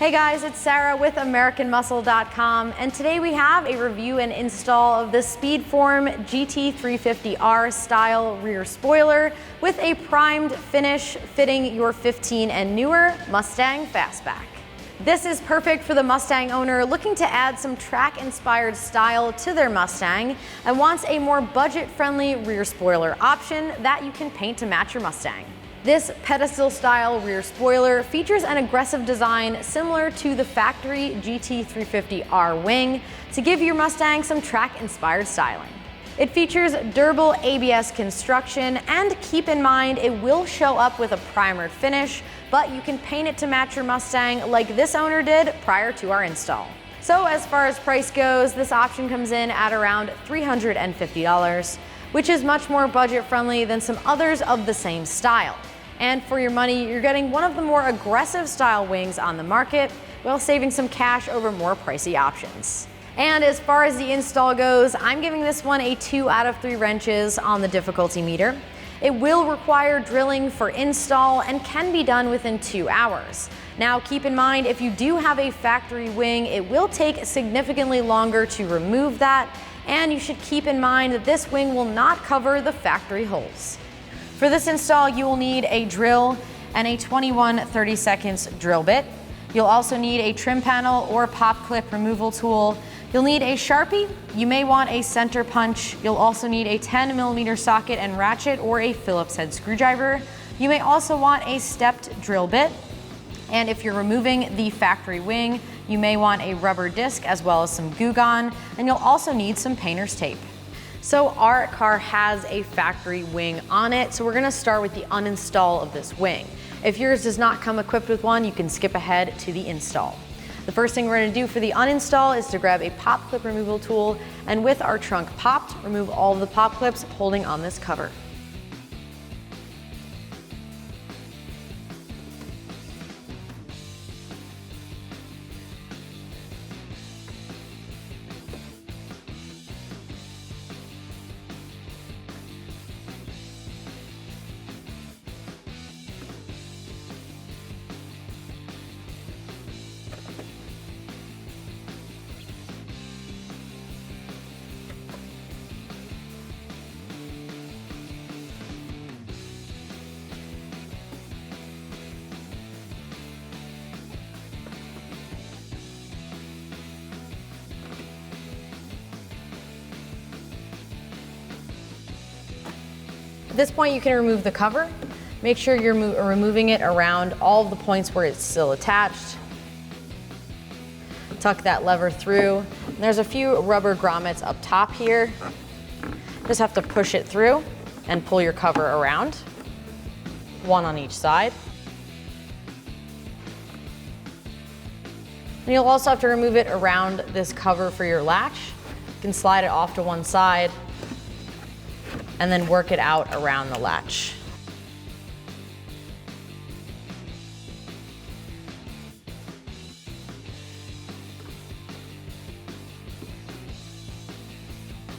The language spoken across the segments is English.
Hey guys, it's Sarah with AmericanMuscle.com, and today we have a review and install of the Speedform GT350R style rear spoiler with a primed finish fitting your 15 and newer Mustang Fastback. This is perfect for the Mustang owner looking to add some track-inspired style to their Mustang and wants a more budget-friendly rear spoiler option that you can paint to match your Mustang. This pedestal-style rear spoiler features an aggressive design similar to the factory GT350R wing to give your Mustang some track-inspired styling. It features durable ABS construction, and keep in mind it will show up with a primered finish, but you can paint it to match your Mustang like this owner did prior to our install. So as far as price goes, this option comes in at around $350, which is much more budget-friendly than some others of the same style. And for your money, you're getting one of the more aggressive style wings on the market while saving some cash over more pricey options. And as far as the install goes, I'm giving this one a 2 out of 3 wrenches on the difficulty meter. It will require drilling for install and can be done within 2 hours. Now keep in mind, if you do have a factory wing, it will take significantly longer to remove that, and you should keep in mind that this wing will not cover the factory holes. For this install, you will need a drill and a 21/32 drill bit. You'll also need a trim panel or pop clip removal tool. You'll need a Sharpie. You may want a center punch. You'll also need a 10mm socket and ratchet or a Phillips head screwdriver. You may also want a stepped drill bit. And if you're removing the factory wing, you may want a rubber disc as well as some Goo Gone, and you'll also need some painter's tape. So our car has a factory wing on it, so we're gonna start with the uninstall of this wing. If yours does not come equipped with one, you can skip ahead to the install. The first thing we're gonna do for the uninstall is to grab a pop clip removal tool, and with our trunk popped, remove all of the pop clips holding on this cover. At this point, you can remove the cover. Make sure you're removing it around all of the points where it's still attached. Tuck that lever through. And there's a few rubber grommets up top here. Just have to push it through and pull your cover around, one on each side. And you'll also have to remove it around this cover for your latch. You can slide it off to one side and then work it out around the latch.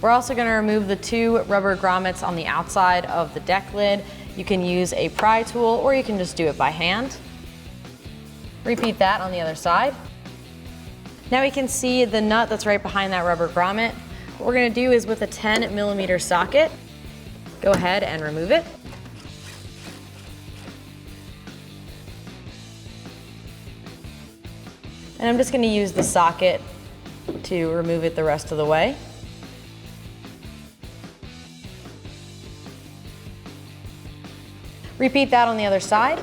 We're also going to remove the 2 rubber grommets on the outside of the deck lid. You can use a pry tool or you can just do it by hand. Repeat that on the other side. Now we can see the nut that's right behind that rubber grommet. What we're going to do is with a 10mm socket, go ahead and remove it. And I'm just going to use the socket to remove it the rest of the way. Repeat that on the other side.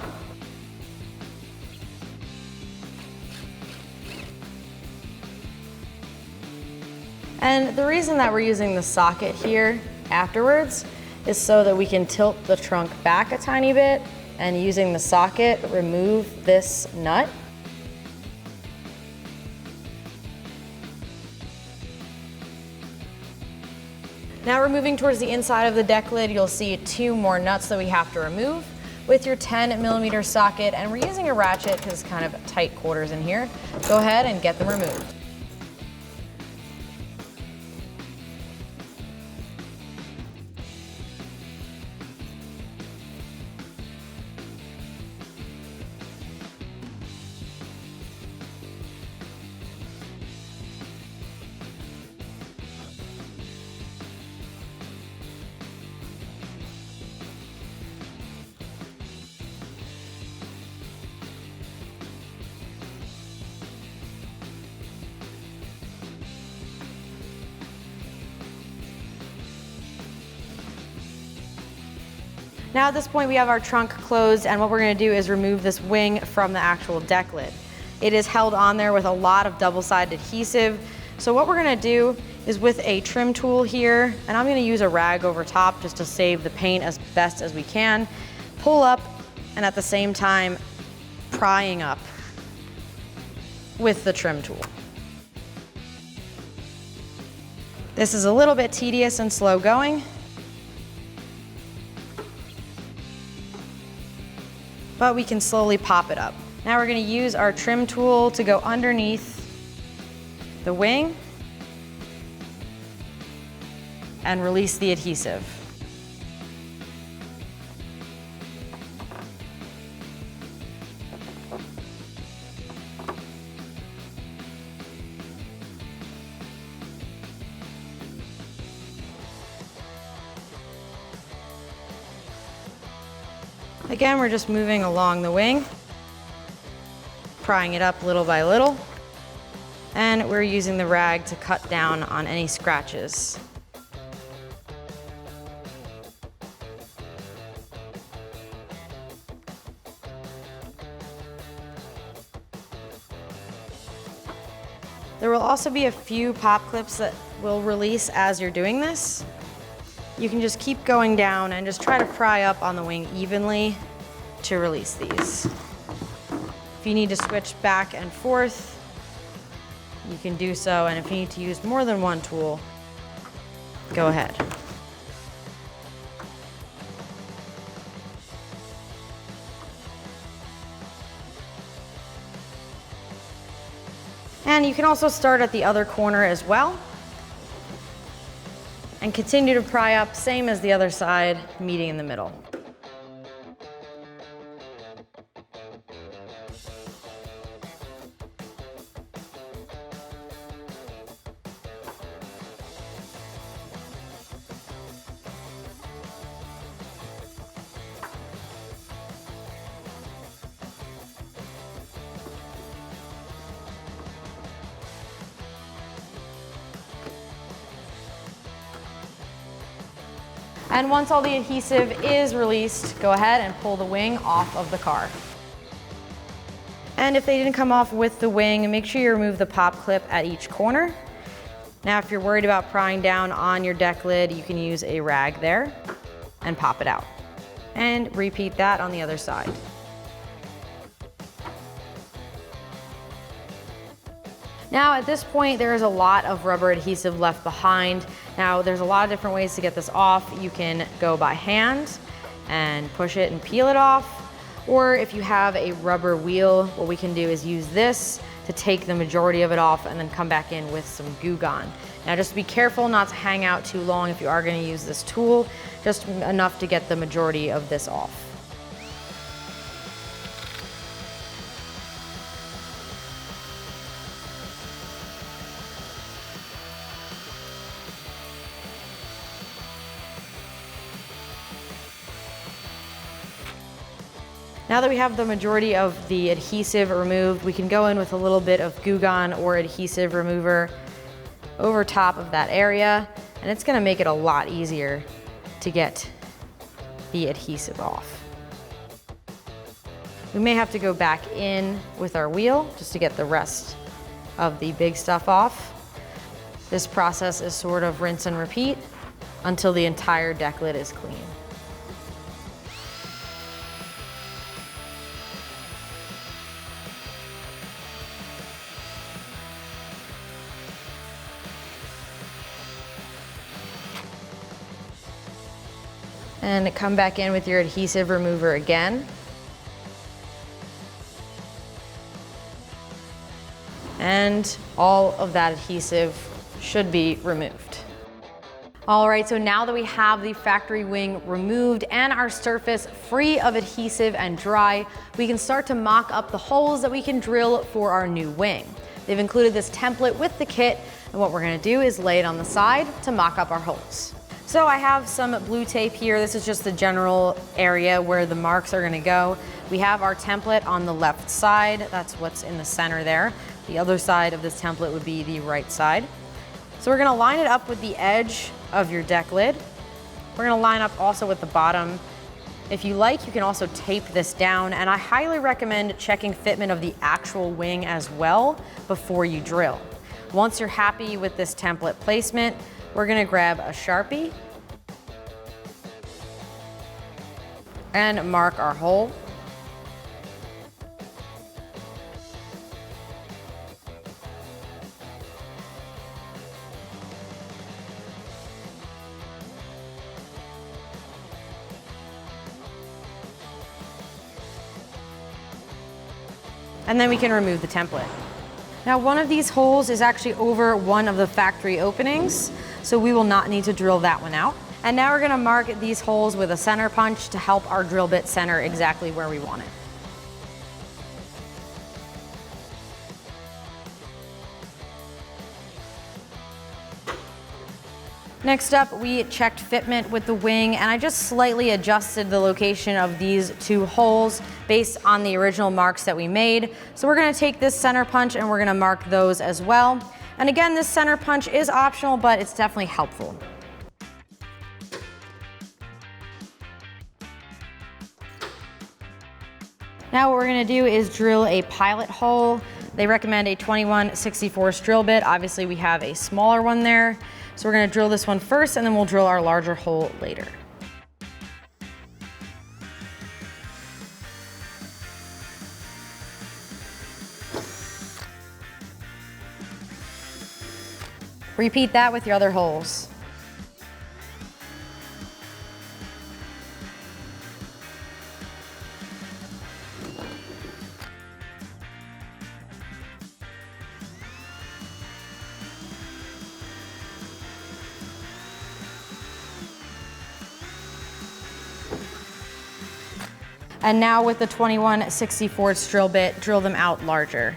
And the reason that we're using the socket here afterwards is so that we can tilt the trunk back a tiny bit and using the socket, remove this nut. Now we're moving towards the inside of the deck lid. You'll see 2 more nuts that we have to remove with your 10mm socket, and we're using a ratchet because it's kind of tight quarters in here. Go ahead and get them removed. Now at this point we have our trunk closed, and what we're gonna do is remove this wing from the actual deck lid. It is held on there with a lot of double-sided adhesive. So what we're gonna do is with a trim tool here, and I'm gonna use a rag over top just to save the paint as best as we can, pull up, and at the same time prying up with the trim tool. This is a little bit tedious and slow going, but we can slowly pop it up. Now we're gonna use our trim tool to go underneath the wing and release the adhesive. Again, we're just moving along the wing, prying it up little by little, and we're using the rag to cut down on any scratches. There will also be a few pop clips that will release as you're doing this. You can just keep going down and just try to pry up on the wing evenly to release these. If you need to switch back and forth, you can do so, and if you need to use more than one tool, go ahead. And you can also start at the other corner as well and continue to pry up, same as the other side, meeting in the middle. And once all the adhesive is released, go ahead and pull the wing off of the car. And if they didn't come off with the wing, make sure you remove the pop clip at each corner. Now, if you're worried about prying down on your deck lid, you can use a rag there and pop it out. And repeat that on the other side. Now at this point, there is a lot of rubber adhesive left behind. Now there's a lot of different ways to get this off. You can go by hand and push it and peel it off. Or if you have a rubber wheel, what we can do is use this to take the majority of it off and then come back in with some Goo Gone. Now just be careful not to hang out too long if you are gonna use this tool, just enough to get the majority of this off. Now that we have the majority of the adhesive removed, we can go in with a little bit of Goo Gone or adhesive remover over top of that area, and it's gonna make it a lot easier to get the adhesive off. We may have to go back in with our wheel just to get the rest of the big stuff off. This process is sort of rinse and repeat until the entire deck lid is clean. And come back in with your adhesive remover again. And all of that adhesive should be removed. All right, so now that we have the factory wing removed and our surface free of adhesive and dry, we can start to mock up the holes that we can drill for our new wing. They've included this template with the kit, and what we're gonna do is lay it on the side to mock up our holes. So I have some blue tape here. This is just the general area where the marks are gonna go. We have our template on the left side. That's what's in the center there. The other side of this template would be the right side. So we're gonna line it up with the edge of your deck lid. We're gonna line up also with the bottom If you like, you can also tape this down, and I highly recommend checking fitment of the actual wing as well before you drill. Once you're happy with this template placement, we're gonna grab a Sharpie and mark our hole. And then we can remove the template. Now, one of these holes is actually over one of the factory openings, so we will not need to drill that one out. And now we're gonna mark these holes with a center punch to help our drill bit center exactly where we want it. Next up, we checked fitment with the wing, and I just slightly adjusted the location of these two holes based on the original marks that we made. So we're gonna take this center punch and we're gonna mark those as well. And again, this center punch is optional, but it's definitely helpful. Now what we're gonna do is drill a pilot hole. They recommend a 21/64 drill bit. Obviously we have a smaller one there. So we're gonna drill this one first, and then we'll drill our larger hole later. Repeat that with your other holes. And now with the 21/64 drill bit, drill them out larger.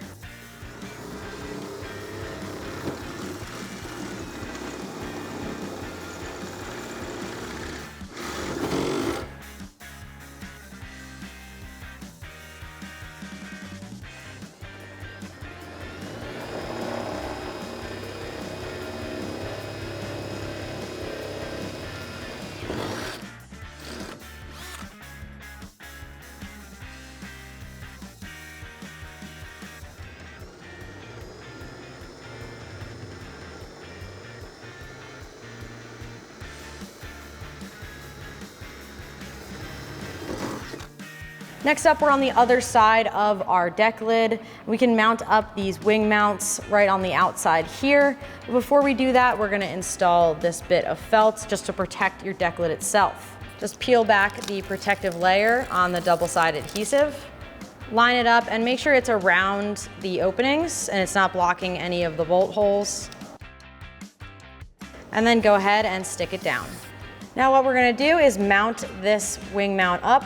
Next up, we're on the other side of our deck lid. We can mount up these wing mounts right on the outside here. But before we do that, we're gonna install this bit of felt just to protect your deck lid itself. Just peel back the protective layer on the double-sided adhesive, line it up, and make sure it's around the openings and it's not blocking any of the bolt holes. And then go ahead and stick it down. Now what we're gonna do is mount this wing mount up.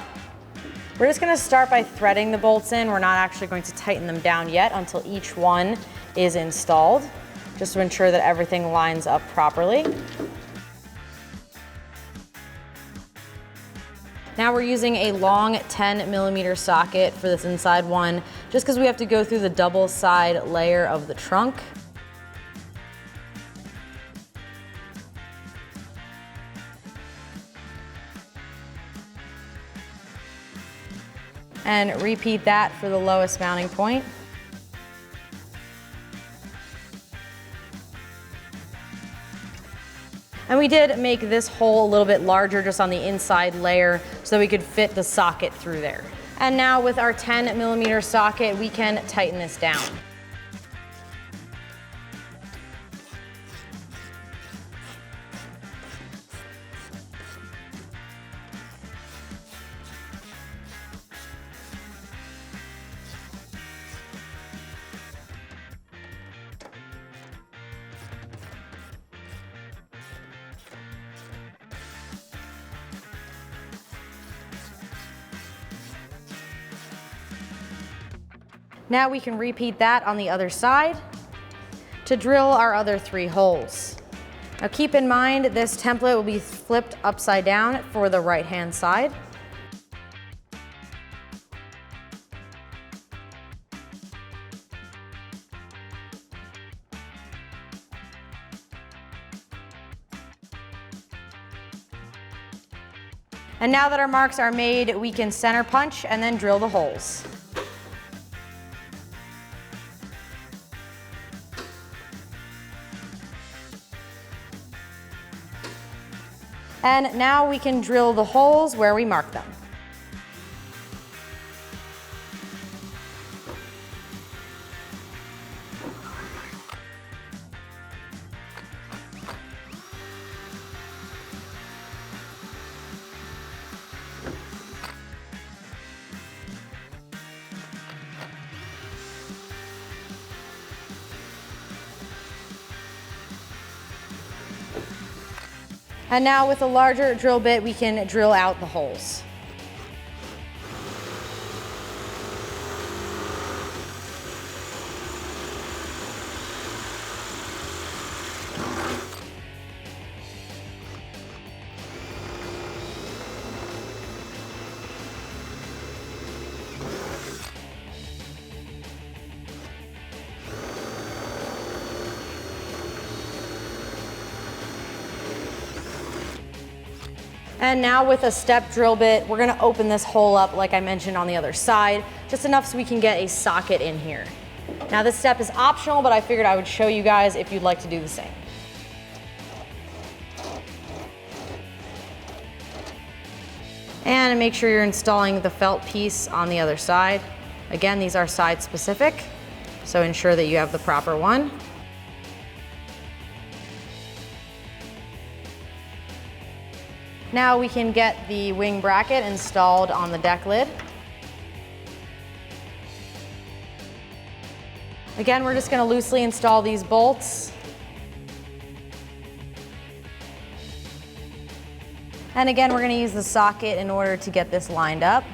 We're just gonna start by threading the bolts in. We're not actually going to tighten them down yet until each one is installed, just to ensure that everything lines up properly. Now we're using a long 10mm socket for this inside one, just because we have to go through the double side layer of the trunk. And repeat that for the lowest mounting point. And we did make this hole a little bit larger just on the inside layer so we could fit the socket through there. And now with our 10mm socket, we can tighten this down. Now we can repeat that on the other side to drill our other 3 holes. Now keep in mind this template will be flipped upside down for the right-hand side. And now that our marks are made, we can center punch and then drill the holes. And now we can drill the holes where we mark them. And now with a larger drill bit, we can drill out the holes. And now with a step drill bit, we're gonna open this hole up like I mentioned on the other side, just enough so we can get a socket in here. Now this step is optional, but I figured I would show you guys if you'd like to do the same. And make sure you're installing the felt piece on the other side. Again, these are side specific, so ensure that you have the proper one. Now we can get the wing bracket installed on the deck lid. Again, we're just going to loosely install these bolts. And again, we're going to use the socket in order to get this lined up.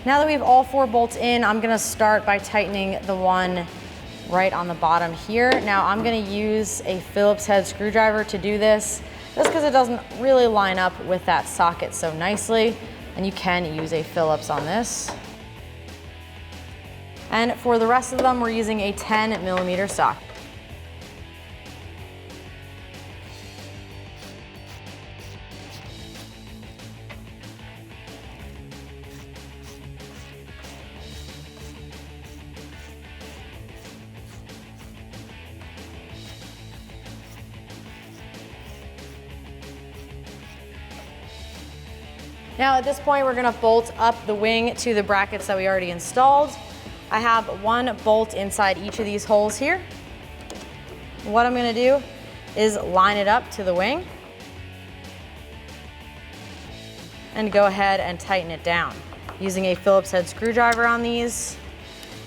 Now that we have all 4 bolts in, I'm gonna start by tightening the one right on the bottom here. Now I'm gonna use a Phillips head screwdriver to do this, just because it doesn't really line up with that socket so nicely, and you can use a Phillips on this. And for the rest of them, we're using a 10mm socket. Now at this point, we're gonna bolt up the wing to the brackets that we already installed. I have 1 bolt inside each of these holes here. What I'm gonna do is line it up to the wing and go ahead and tighten it down using a Phillips head screwdriver on these.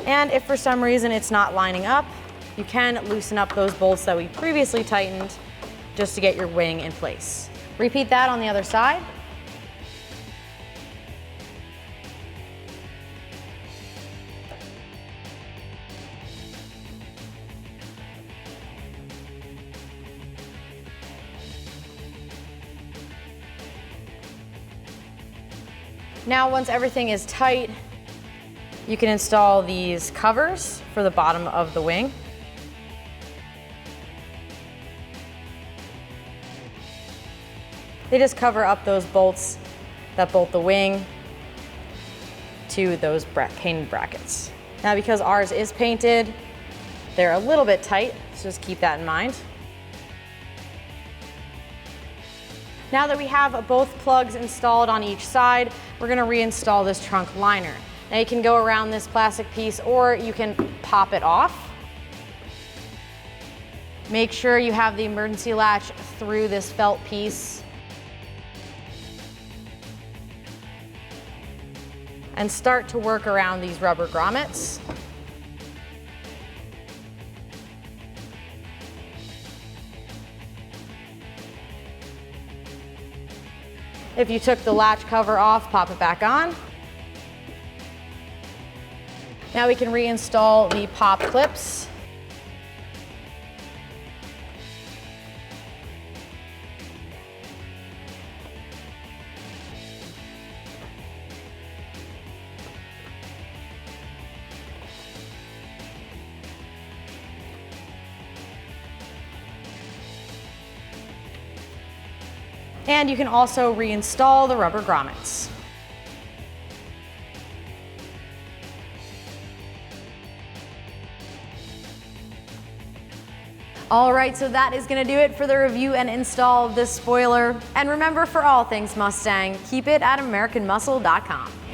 And if for some reason it's not lining up, you can loosen up those bolts that we previously tightened just to get your wing in place. Repeat that on the other side. Now, once everything is tight, you can install these covers for the bottom of the wing. They just cover up those bolts that bolt the wing to those painted brackets. Now, because ours is painted, they're a little bit tight, so just keep that in mind. Now that we have both plugs installed on each side, we're gonna reinstall this trunk liner. Now you can go around this plastic piece or you can pop it off. Make sure you have the emergency latch through this felt piece. And start to work around these rubber grommets. If you took the latch cover off, pop it back on. Now we can reinstall the pop clips. And you can also reinstall the rubber grommets. All right, so that is going to do it for the review and install of this spoiler. And remember, for all things Mustang, keep it at AmericanMuscle.com.